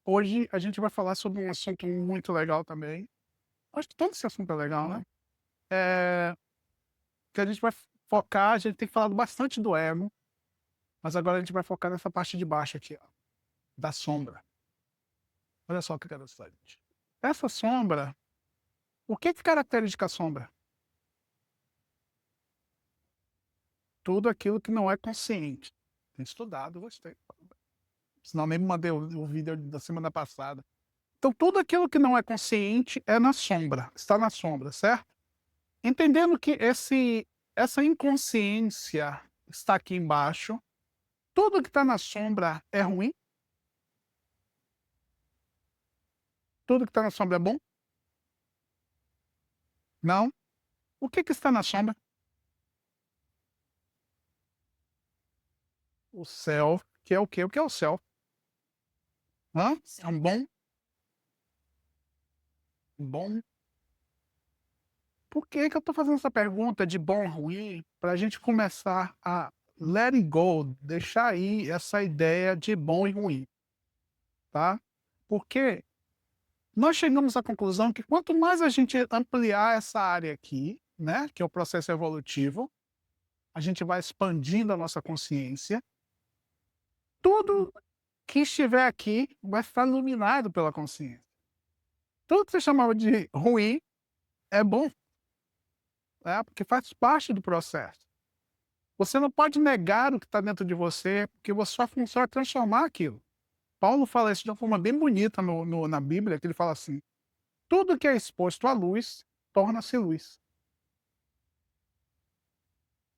Hoje a gente vai falar sobre um assunto muito legal também. Acho que todo esse assunto é legal, né? Eh, que a gente vai focar, a gente tem falado bastante do ego, mas agora a gente vai focar nessa parte de baixo aqui, ó, da sombra. Olha só que interessante. Essa sombra, o que caracteriza a sombra? Tudo aquilo que não é consciente. Tem estudado, gostei. Senão nem me mandei o vídeo da semana passada. Então tudo aquilo que não é consciente é na sombra, está na sombra, certo? Entendendo que essa inconsciência está aqui embaixo, tudo que está na sombra é ruim? Tudo que está na sombra é bom? Não? O que está na sombra? O céu, que é o quê? O que é o céu? Hã? É bom. Por que que eu estou fazendo essa pergunta de bom ou ruim? Para a gente começar a let it go, deixar aí essa ideia de bom e ruim, tá? Porque nós chegamos à conclusão que quanto mais a gente ampliar essa área aqui, né, que é o processo evolutivo, a gente vai expandindo a nossa consciência, tudo que estiver aqui vai ficar iluminado pela consciência. Tudo que você chamava de ruim é bom, né, porque faz parte do processo. Você não pode negar o que está dentro de você, porque a sua função é transformar aquilo. Paulo fala isso de uma forma bem bonita na Bíblia, que ele fala assim: tudo que é exposto à luz torna-se luz.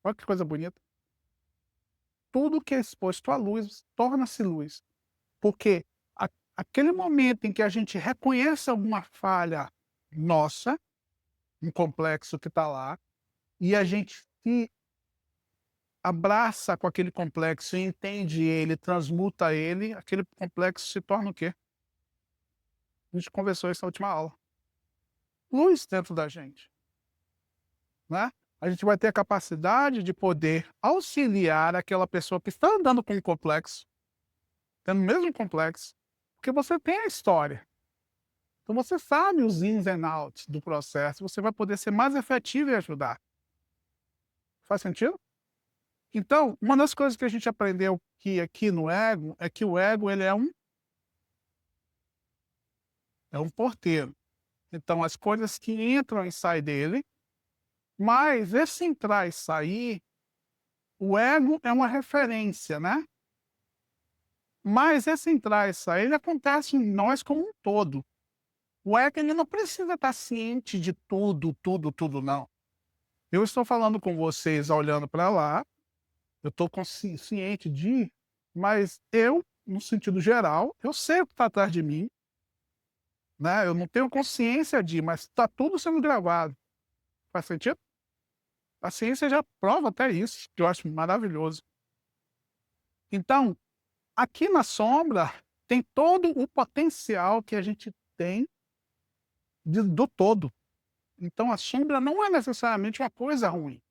Olha que coisa bonita. Tudo que é exposto à luz torna-se luz, porque aquele momento em que a gente reconhece alguma falha nossa, um complexo que está lá, e a gente se abraça com aquele complexo e entende ele, transmuta ele, aquele complexo se torna o quê? A gente conversou isso na última aula. Luz dentro da gente, né? A gente vai ter a capacidade de poder auxiliar aquela pessoa que está andando com um complexo, tendo o mesmo complexo, porque você tem a história. Então você sabe os ins and outs do processo, você vai poder ser mais efetivo e ajudar. Faz sentido? Então, uma das coisas que a gente aprendeu que aqui no ego, é que o ego ele é um porteiro. Então as coisas que entram e saem dele, mas esse entrar e sair, o ego é uma referência, né? Mas esse entrar e sair, ele acontece em nós como um todo. O ego ele não precisa estar ciente de tudo, não. Eu estou falando com vocês olhando para lá, eu estou ciente de, mas eu, no sentido geral, eu sei o que está atrás de mim, né? Eu não tenho consciência de, mas está tudo sendo gravado. Faz sentido? A ciência já prova até isso, que eu acho maravilhoso. Então, aqui na sombra tem todo o potencial que a gente tem do todo. Então a sombra não é necessariamente uma coisa ruim.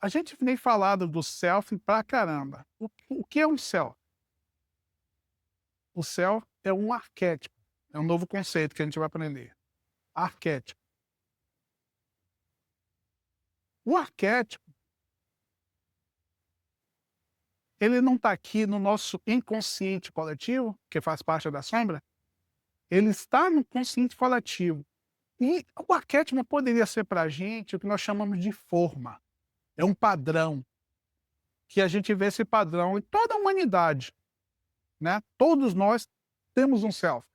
A gente tem falado do self pra caramba. O que é um self? O self é um arquétipo, é um novo conceito que a gente vai aprender. Arquétipo. O arquétipo, ele não está aqui no nosso inconsciente coletivo, que faz parte da sombra, ele está no consciente coletivo. E o arquétipo poderia ser para a gente o que nós chamamos de forma. É um padrão, que a gente vê esse padrão em toda a humanidade, né? Todos nós temos um self,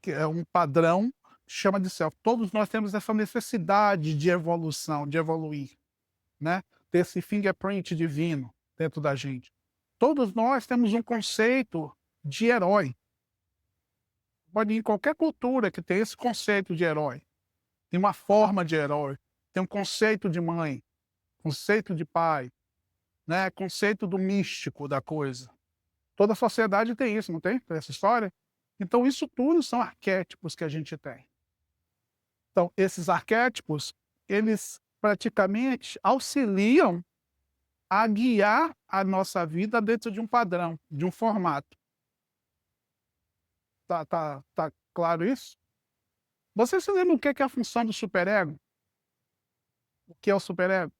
que é um padrão, chama de self. Todos nós temos essa necessidade de evolução, de evoluir, né? Ter esse fingerprint divino dentro da gente. Todos nós temos um conceito de herói. Pode ir em qualquer cultura que tem esse conceito de herói. Tem uma forma de herói, tem um conceito de mãe, conceito de pai, né? Conceito do místico da coisa. Toda a sociedade tem isso, não tem? Tem essa história? Então isso tudo são arquétipos que a gente tem. Então esses arquétipos, eles praticamente auxiliam a guiar a nossa vida dentro de um padrão, de um formato. Tá claro isso? Você se lembra o que é a função do superego? O que é o superego?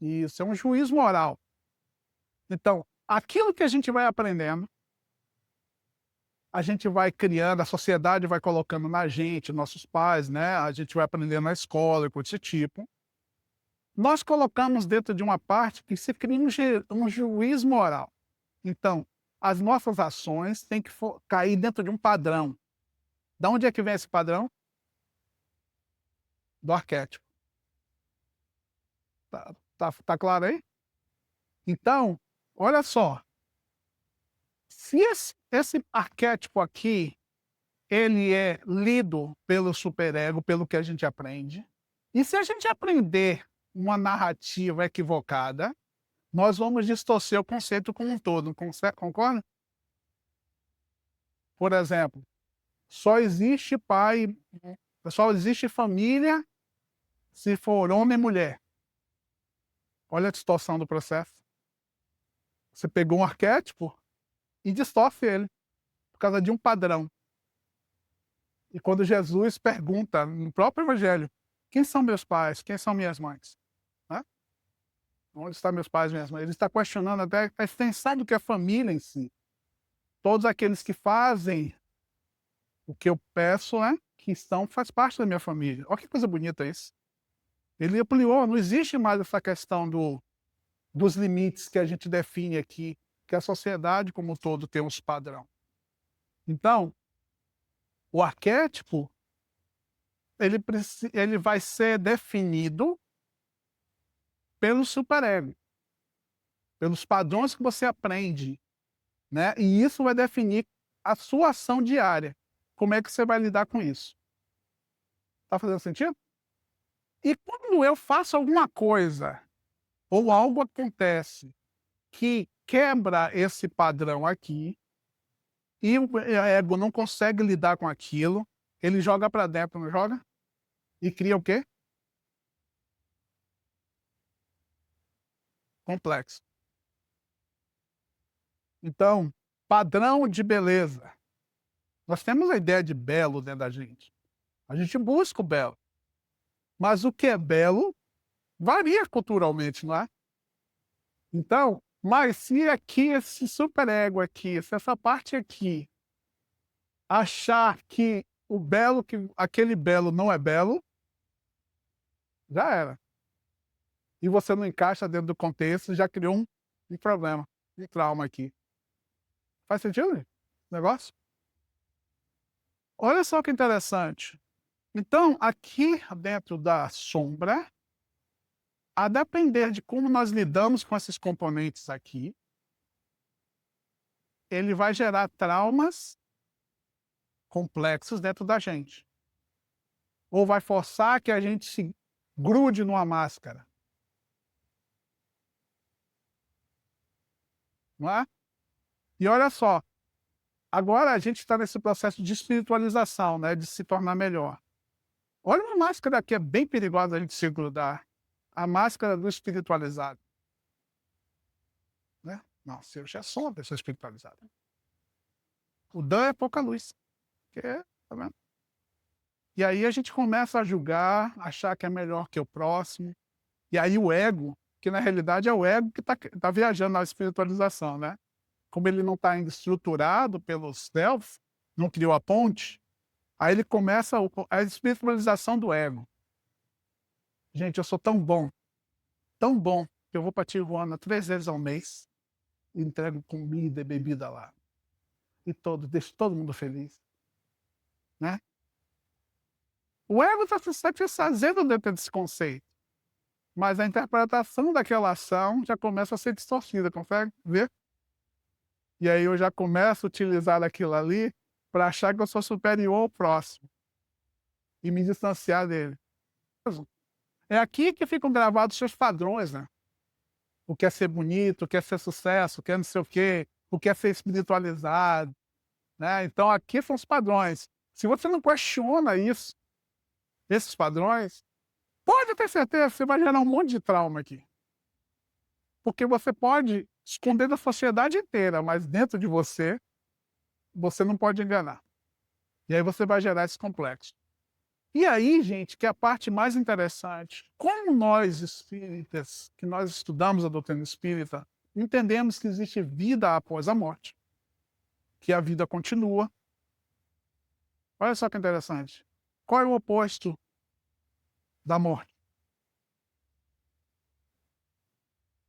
Isso, é um juiz moral. Então, aquilo que a gente vai aprendendo, a gente vai criando, a sociedade vai colocando na gente, nossos pais, né, a gente vai aprendendo na escola e coisa desse tipo. Nós colocamos dentro de uma parte que se cria um juiz moral. Então, as nossas ações têm que cair dentro de um padrão. Da onde é que vem esse padrão? Do arquétipo. Tá claro aí? Então, olha só, se esse arquétipo aqui, ele é lido pelo superego, pelo que a gente aprende, e se a gente aprender uma narrativa equivocada, nós vamos distorcer o conceito como um todo, concorda? Por exemplo, só existe pai, só existe família se for homem e mulher. Olha a distorção do processo. Você pegou um arquétipo e distorce ele, por causa de um padrão. E quando Jesus pergunta no próprio evangelho: "Quem são meus pais? Quem são minhas mães?", né? "Onde estão meus pais e minhas mães?", ele está questionando até a extensão do que é família em si. Todos aqueles que fazem o que eu peço, né, que faz parte da minha família. Olha que coisa bonita isso. Ele ampliou, não existe mais essa questão dos limites que a gente define aqui, que a sociedade como um todo tem uns padrão. Então, o arquétipo, ele vai ser definido pelo superego, pelos padrões que você aprende, né, e isso vai definir a sua ação diária. Como é que você vai lidar com isso? Tá fazendo sentido? E quando eu faço alguma coisa, ou algo acontece que quebra esse padrão aqui, e o ego não consegue lidar com aquilo, ele joga para dentro, não joga? E cria o quê? Complexo. Então, padrão de beleza. Nós temos a ideia de belo dentro da gente. A gente busca o belo. Mas o que é belo varia culturalmente, não é? Então, mas se aqui esse superego aqui, se essa parte aqui achar que o belo, que aquele belo não é belo, já era. E você não encaixa dentro do contexto, já criou um problema, um trauma aqui. Faz sentido o negócio? Olha só que interessante. Então, aqui dentro da sombra, a depender de como nós lidamos com esses componentes aqui, ele vai gerar traumas complexos dentro da gente. Ou vai forçar que a gente se grude numa máscara. Não é? E olha só, agora a gente está nesse processo de espiritualização, né, de se tornar melhor. Olha uma máscara que é bem perigosa a gente se grudar. A máscara do espiritualizado. Né? Nossa, eu já sou uma pessoa espiritualizada. O Dan é pouca luz. Tá vendo? E aí a gente começa a julgar, achar que é melhor que o próximo. E aí o ego, que na realidade é o ego que tá viajando na espiritualização, né? Como ele não está ainda estruturado pelos Delphi, não criou a ponte, aí ele começa a espiritualização do ego. Gente, eu sou tão bom, que eu vou para Tijuana 3 vezes ao mês, e entrego comida e bebida lá. E deixo todo mundo feliz. Né? O ego está se satisfazendo dentro desse conceito, mas a interpretação daquela ação já começa a ser distorcida, consegue ver? E aí eu já começo a utilizar aquilo ali para achar que eu sou superior ao próximo e me distanciar dele. É aqui que ficam gravados os seus padrões, né? O que é ser bonito, o que é ser sucesso, o que é não sei o quê, o que é ser espiritualizado, né? Então aqui são os padrões. Se você não questiona isso, esses padrões, pode ter certeza que você vai gerar um monte de trauma aqui. Porque você pode esconder da sociedade inteira, mas dentro de você você não pode enganar. E aí você vai gerar esse complexo. E aí, gente, que é a parte mais interessante, como nós espíritas, que nós estudamos a doutrina espírita, entendemos que existe vida após a morte, que a vida continua. Olha só que interessante. Qual é o oposto da morte?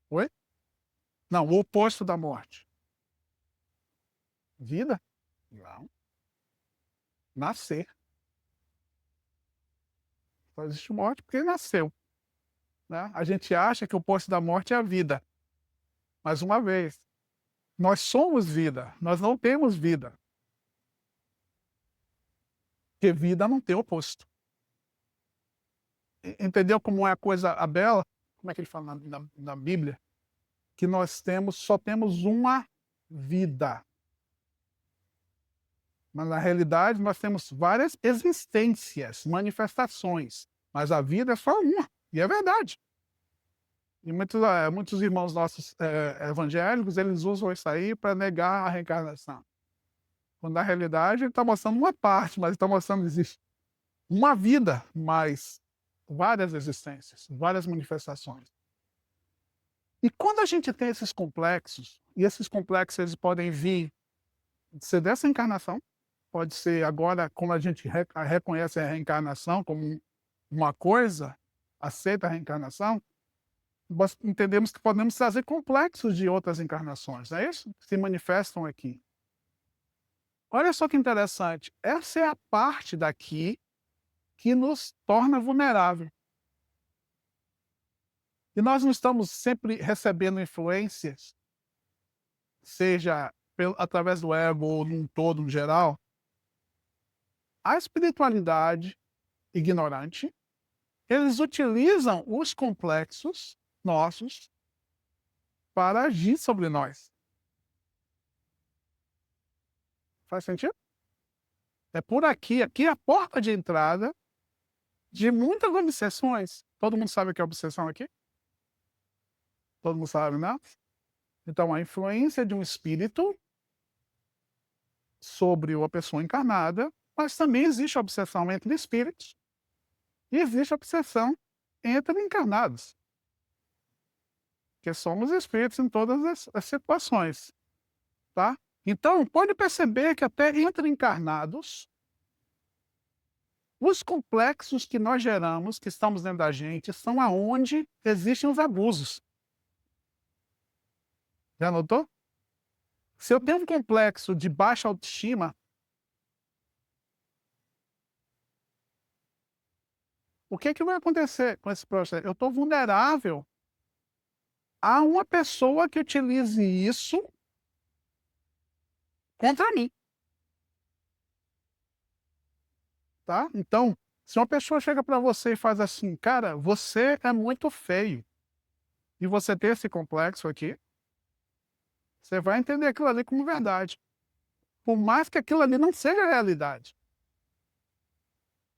Oi? Não, o oposto da morte. Vida? Não. Nascer. Só existe morte porque nasceu. Né? A gente acha que o oposto da morte é a vida. Mais uma vez, nós somos vida, nós não temos vida. Porque vida não tem oposto. Entendeu como é a coisa a bela? Como é que ele fala na Bíblia? Que nós só temos uma vida. Mas na realidade nós temos várias existências, manifestações. Mas a vida é só uma. E é verdade. E muitos irmãos nossos evangélicos, eles usam isso aí para negar a reencarnação. Quando na realidade ele está mostrando uma parte, mas está mostrando que existe uma vida, mas várias existências, várias manifestações. E quando a gente tem esses complexos, e esses complexos eles podem vir ser dessa encarnação, pode ser agora, como a gente reconhece a reencarnação como uma coisa, aceita a reencarnação, nós entendemos que podemos trazer complexos de outras encarnações, não é isso? Que se manifestam aqui. Olha só que interessante, essa é a parte daqui que nos torna vulnerável. E nós não estamos sempre recebendo influências, seja através do ego ou num todo, no geral. A espiritualidade ignorante, eles utilizam os complexos nossos para agir sobre nós. Faz sentido? É por aqui é a porta de entrada de muitas obsessões. Todo mundo sabe o que é obsessão aqui? Todo mundo sabe, né? Então, a influência de um espírito sobre uma pessoa encarnada, mas também existe obsessão entre espíritos e existe obsessão entre encarnados. Que somos espíritos em todas as situações, tá? Então, pode perceber que até entre encarnados, os complexos que nós geramos, que estamos dentro da gente, são aonde existem os abusos. Já notou? Se eu tenho um complexo de baixa autoestima, o que vai acontecer com esse processo? Eu estou vulnerável a uma pessoa que utilize isso contra mim. Tá? Então, se uma pessoa chega para você e faz assim, cara, você é muito feio, e você tem esse complexo aqui, você vai entender aquilo ali como verdade. Por mais que aquilo ali não seja realidade.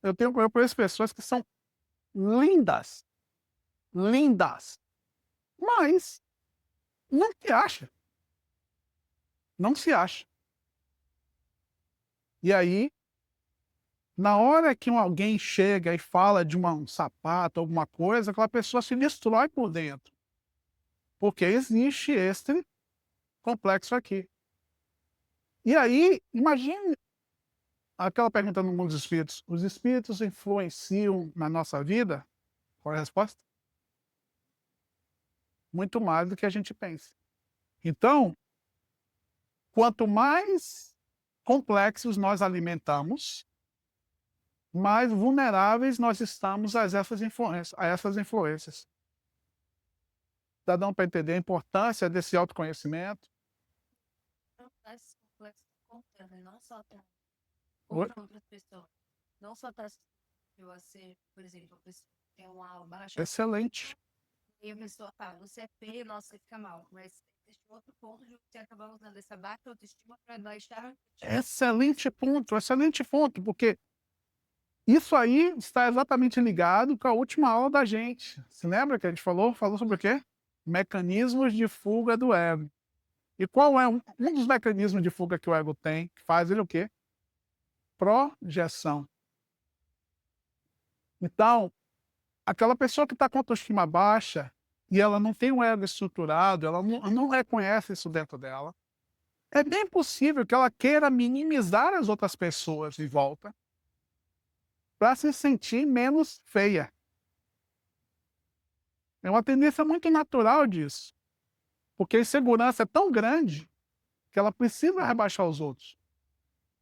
Eu conheço pessoas que são lindas, lindas, mas não se acha. Não se acha. E aí, na hora que alguém chega e fala de um sapato, alguma coisa, aquela pessoa se destrói por dentro. Porque existe este complexo aqui. E aí, imagine aquela pergunta no mundo dos espíritos. Os espíritos influenciam na nossa vida? Qual é a resposta? Muito mais do que a gente pensa. Então, quanto mais complexos nós alimentamos, mais vulneráveis nós estamos a essas influências. Está dando para entender a importância desse autoconhecimento? Esse complexo contra, não só tá Oi? contra outras pessoas. Não só tá a ser, por exemplo, a pessoa tem uma baixa Excelente. e a pessoa fala, você é feio, nossa, você fica mal. Mas existe outro ponto de você acabar usando essa baixa autoestima para baixar. Excelente ponto, porque isso aí está exatamente ligado com a última aula da gente. Se lembra que a gente falou sobre o quê? Mecanismos de fuga do ego. E qual é um dos mecanismos de fuga que o ego tem, que faz ele o quê? Projeção. Então, aquela pessoa que está com autoestima baixa e ela não tem um ego estruturado, ela não reconhece isso dentro dela, é bem possível que ela queira minimizar as outras pessoas em volta para se sentir menos feia. É uma tendência muito natural disso, porque a insegurança é tão grande que ela precisa rebaixar os outros,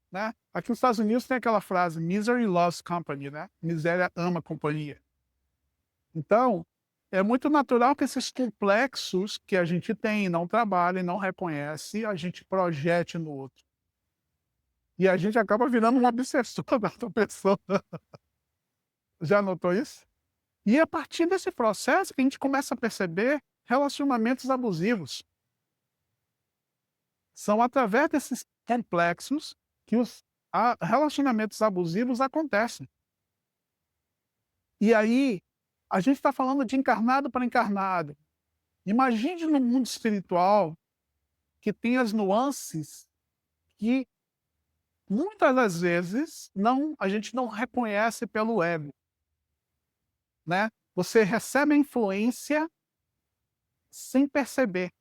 né? Aqui nos Estados Unidos tem aquela frase, misery loves company, né? Miséria ama companhia. Então, é muito natural que esses complexos que a gente tem, não trabalha e não reconhece, a gente projete no outro. E a gente acaba virando um obsessor da outra pessoa. Já notou isso? E é a partir desse processo que a gente começa a perceber relacionamentos abusivos. São através desses complexos que os relacionamentos abusivos acontecem. E aí, a gente está falando de encarnado para encarnado. Imagine no mundo espiritual que tem as nuances que muitas das vezes a gente não reconhece pelo ego, né? Você recebe a influência sem perceber.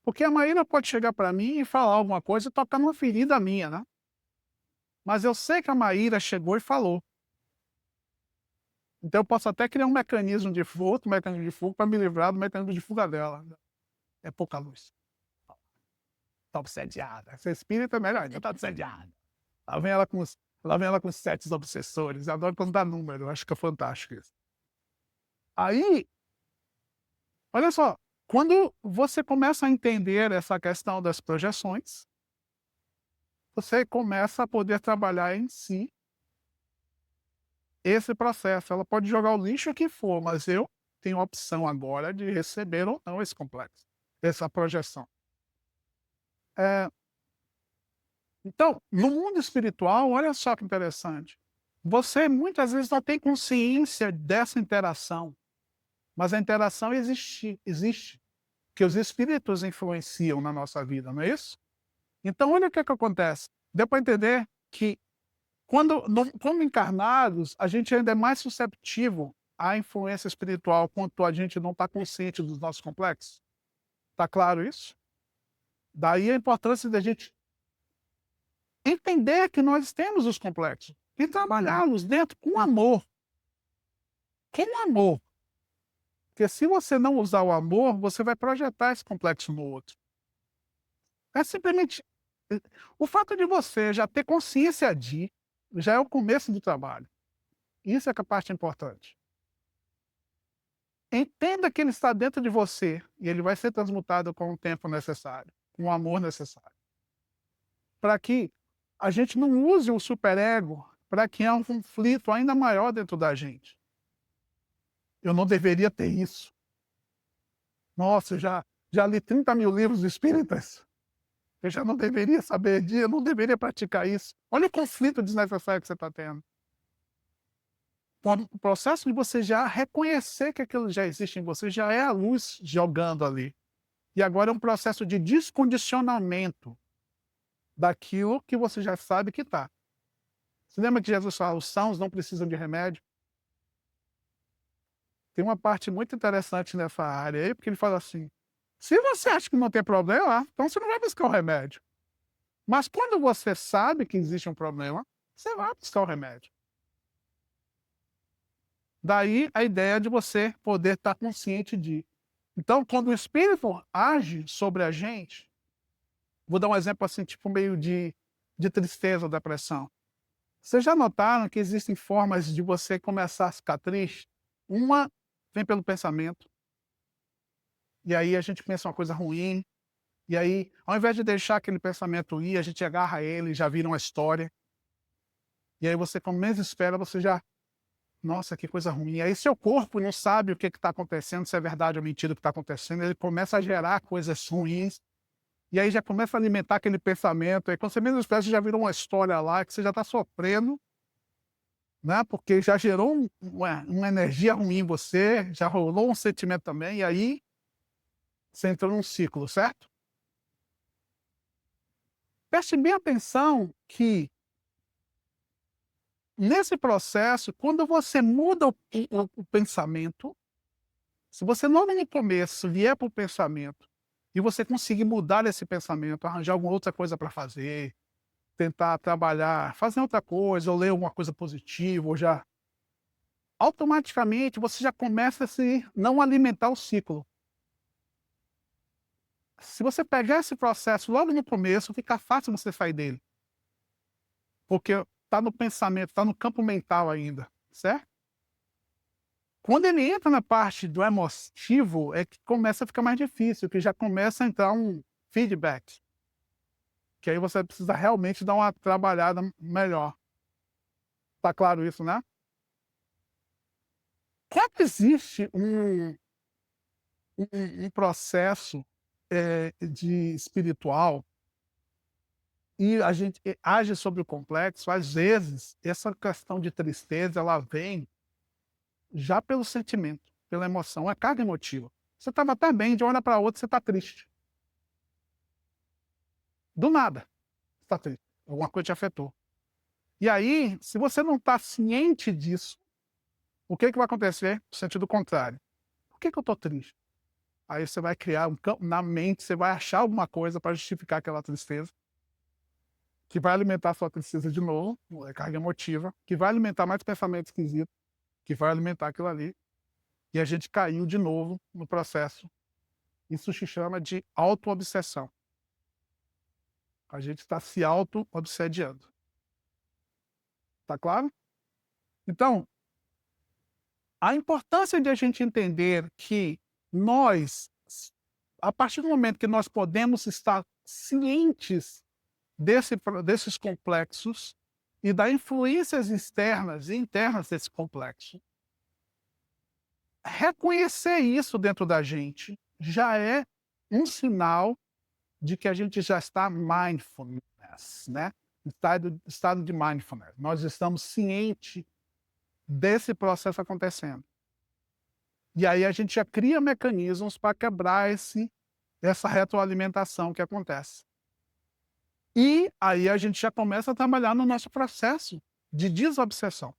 Porque a Maíra pode chegar para mim e falar alguma coisa e tocar numa ferida minha, né? Mas eu sei que a Maíra chegou e falou. Então eu posso até criar um mecanismo de fuga, outro mecanismo de fuga, para me livrar do mecanismo de fuga dela. É pouca luz. Está obsediada. Ser espírita é melhor ainda, está obsediada. Lá vem ela com os 7 obsessores. Eu adoro quando dá número, eu acho que é fantástico isso. Aí, olha só, quando você começa a entender essa questão das projeções, você começa a poder trabalhar em si esse processo. Ela pode jogar o lixo que for, mas eu tenho a opção agora de receber ou não esse complexo, essa projeção. Então, no mundo espiritual, olha só que interessante. Você muitas vezes não tem consciência dessa interação, mas a interação existe, que os espíritos influenciam na nossa vida, não é isso? Então, olha o que acontece. Deu para entender que como encarnados, a gente ainda é mais susceptível à influência espiritual quanto a gente não está consciente dos nossos complexos? Está claro isso? Daí a importância da gente entender que nós temos os complexos e trabalhá-los dentro com amor. Com amor. Porque se você não usar o amor, você vai projetar esse complexo no outro. É simplesmente o fato de você já ter consciência já é o começo do trabalho. Isso é que é a parte importante. Entenda que ele está dentro de você e ele vai ser transmutado com o tempo necessário, com o amor necessário. Para que a gente não use o superego para criar um conflito ainda maior dentro da gente. Eu não deveria ter isso. Nossa, eu já li 30 mil livros espíritas. Eu já não deveria saber disso, eu não deveria praticar isso. Olha o conflito desnecessário que você está tendo. O processo de você já reconhecer que aquilo já existe em você, já é a luz jogando ali. E agora é um processo de descondicionamento daquilo que você já sabe que está. Você lembra que Jesus fala, os sãos não precisam de remédio? Tem uma parte muito interessante nessa área aí, porque ele fala assim, se você acha que não tem problema, então você não vai buscar o remédio. Mas quando você sabe que existe um problema, você vai buscar o remédio. Daí a ideia de você poder estar consciente de. Então, quando o espírito age sobre a gente, vou dar um exemplo assim, tipo meio de tristeza ou depressão. Vocês já notaram que existem formas de você começar a ficar triste? Uma vem pelo pensamento, e aí a gente pensa uma coisa ruim, e aí, ao invés de deixar aquele pensamento ir, a gente agarra ele, já vira uma história. E aí você, como menos espera, você já... Nossa, que coisa ruim. Aí seu corpo não sabe o que está acontecendo, se é verdade ou mentira o que está acontecendo, ele começa a gerar coisas ruins, e aí já começa a alimentar aquele pensamento, aí quando você menos espera, você já virou uma história lá, que você já está sofrendo, né? Porque já gerou uma energia ruim em você, já rolou um sentimento também, e aí você entrou num ciclo, certo? Preste bem atenção que, nesse processo, quando você muda o pensamento, se você logo no começo vier para o pensamento e você conseguir mudar esse pensamento, arranjar alguma outra coisa para fazer, tentar trabalhar, fazer outra coisa, ou ler alguma coisa positiva, ou já automaticamente você já começa a se não alimentar o ciclo. Se você pegar esse processo logo no começo, fica fácil você sair dele, porque está no pensamento, está no campo mental ainda, certo? Quando ele entra na parte do emotivo, é que começa a ficar mais difícil, que já começa a entrar um feedback, que aí você precisa realmente dar uma trabalhada melhor. Tá claro isso, né? Quando existe um processo de espiritual e a gente age sobre o complexo, às vezes, essa questão de tristeza, ela vem já pelo sentimento, pela emoção, a carga emotiva. Você estava até bem, de uma hora para outra você está triste. Do nada, você está triste. Alguma coisa te afetou. E aí, se você não está ciente disso, o que vai acontecer? No sentido contrário. Por que eu estou triste? Aí você vai criar um campo na mente, você vai achar alguma coisa para justificar aquela tristeza, que vai alimentar a sua tristeza de novo, a carga emotiva, que vai alimentar mais pensamento esquisito, que vai alimentar aquilo ali, e a gente caiu de novo no processo. Isso se chama de auto-obsessão. A gente está se auto-obsediando. Tá claro? Então, a importância de a gente entender que nós, a partir do momento que nós podemos estar cientes desses complexos e das influências externas e internas desse complexo, reconhecer isso dentro da gente já é um sinal de que a gente já está mindfulness, né? Estado de mindfulness. Nós estamos cientes desse processo acontecendo. E aí a gente já cria mecanismos para quebrar essa retroalimentação que acontece. E aí a gente já começa a trabalhar no nosso processo de desobsessão.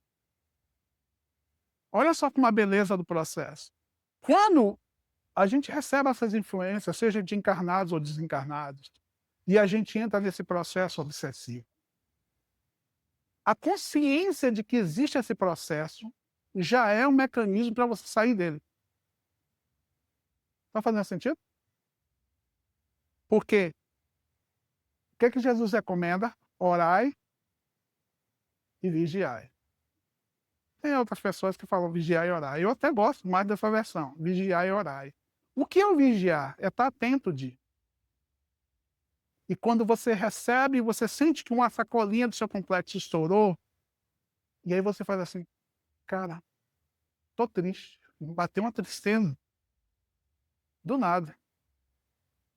Olha só como a beleza do processo. Quando a gente recebe essas influências, seja de encarnados ou desencarnados, e a gente entra nesse processo obsessivo, a consciência de que existe esse processo já é um mecanismo para você sair dele. Está fazendo sentido? Porque o que Jesus recomenda? Orai e vigiai. Tem outras pessoas que falam vigiar e orar. Eu até gosto mais dessa versão, vigiar e orar. O que é o vigiar? É estar atento de. E quando você recebe, você sente que uma sacolinha do seu complexo estourou, e aí você faz assim, cara, tô triste, bateu uma tristeza, do nada.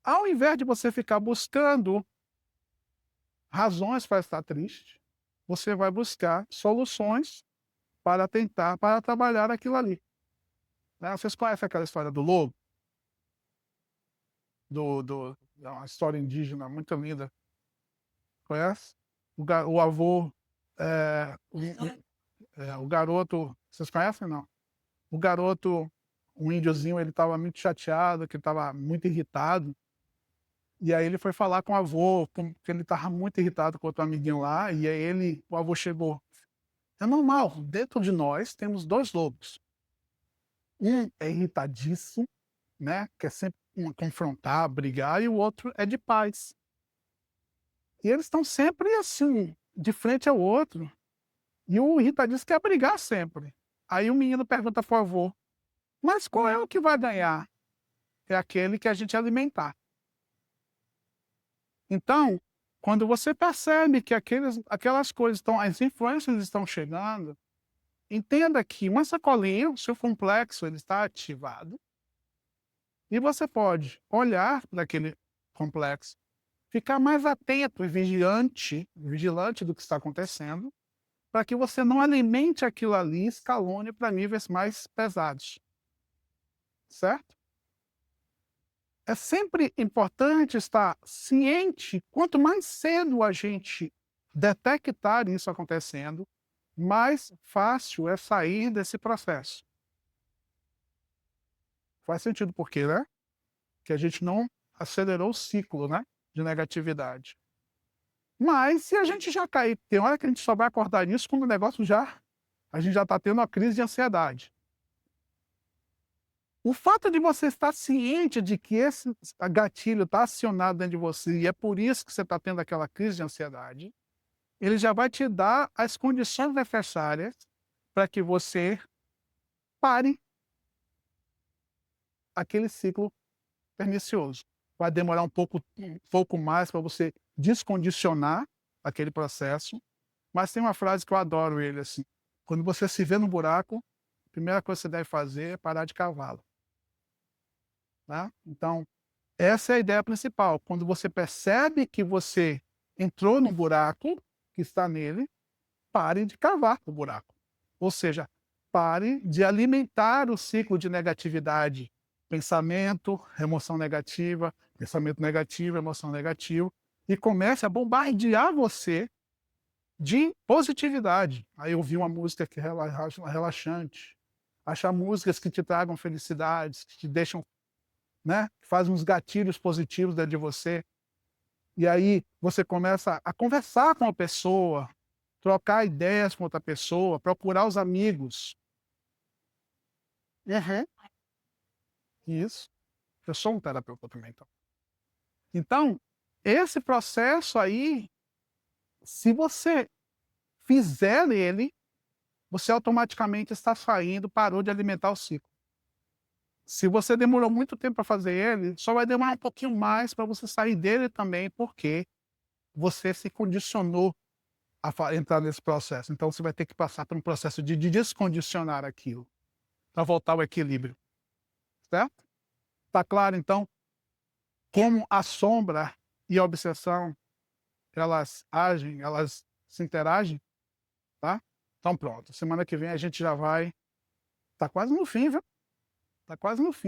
Ao invés de você ficar buscando razões para estar triste, você vai buscar soluções para trabalhar aquilo ali. Né? Vocês conhecem aquela história do lobo? É uma história indígena muito linda. Conhece? O avô, o garoto, vocês conhecem não? O garoto, um índiozinho, ele estava muito chateado, que estava muito irritado. E aí ele foi falar com o avô, porque ele estava muito irritado com outro amiguinho lá, e aí o avô chegou. É normal, dentro de nós temos dois lobos. Um é irritadiço, né, quer sempre confrontar, brigar, e o outro é de paz. E eles estão sempre assim, de frente ao outro. E o irritadiço quer brigar sempre. Aí o menino pergunta pro avô, mas qual é o que vai ganhar? É aquele que a gente alimentar. Então, quando você percebe que aquelas coisas estão, as influências estão chegando, entenda que uma sacolinha, o seu complexo, ele está ativado, e você pode olhar para aquele complexo, ficar mais atento e vigilante do que está acontecendo, para que você não alimente aquilo ali, escalone para níveis mais pesados. Certo? é sempre importante estar ciente, quanto mais cedo a gente detectar isso acontecendo, mais fácil é sair desse processo. Faz sentido porque, né, que a gente não acelerou o ciclo, né, de negatividade. Mas se a gente já cair, tem hora que a gente só vai acordar nisso quando o negócio já a gente já está tendo uma crise de ansiedade. O fato de você estar ciente de que esse gatilho está acionado dentro de você e é por isso que você está tendo aquela crise de ansiedade, ele já vai te dar as condições necessárias para que você pare aquele ciclo pernicioso. Vai demorar um pouco mais para você descondicionar aquele processo, mas tem uma frase que eu adoro ele assim: quando você se vê no buraco, a primeira coisa que você deve fazer é parar de cavá-lo, tá? Então, essa é a ideia principal. Quando você percebe que você entrou no buraco, que está nele, pare de cavar o buraco. Ou seja, pare de alimentar o ciclo de negatividade. Pensamento, emoção negativa, pensamento negativo, emoção negativa, e comece a bombardear você de positividade. Aí ouvir uma música que relaxante, achar músicas que te tragam felicidades, que te deixam, né, que fazem uns gatilhos positivos dentro de você. E aí você começa a conversar com a pessoa, trocar ideias com outra pessoa, procurar os amigos. Uhum. Isso. Eu sou um terapeuta também, então. Então, esse processo aí, se você fizer ele, você automaticamente está saindo, parou de alimentar o ciclo. Se você demorou muito tempo para fazer ele, só vai demorar um pouquinho mais para você sair dele também, porque você se condicionou a entrar nesse processo. Então você vai ter que passar por um processo de descondicionar aquilo, para voltar ao equilíbrio, certo? Tá claro então como a sombra e a obsessão, elas agem, elas se interagem, tá? Então pronto, semana que vem a gente já vai tá quase no fim, viu? Tá quase no fim.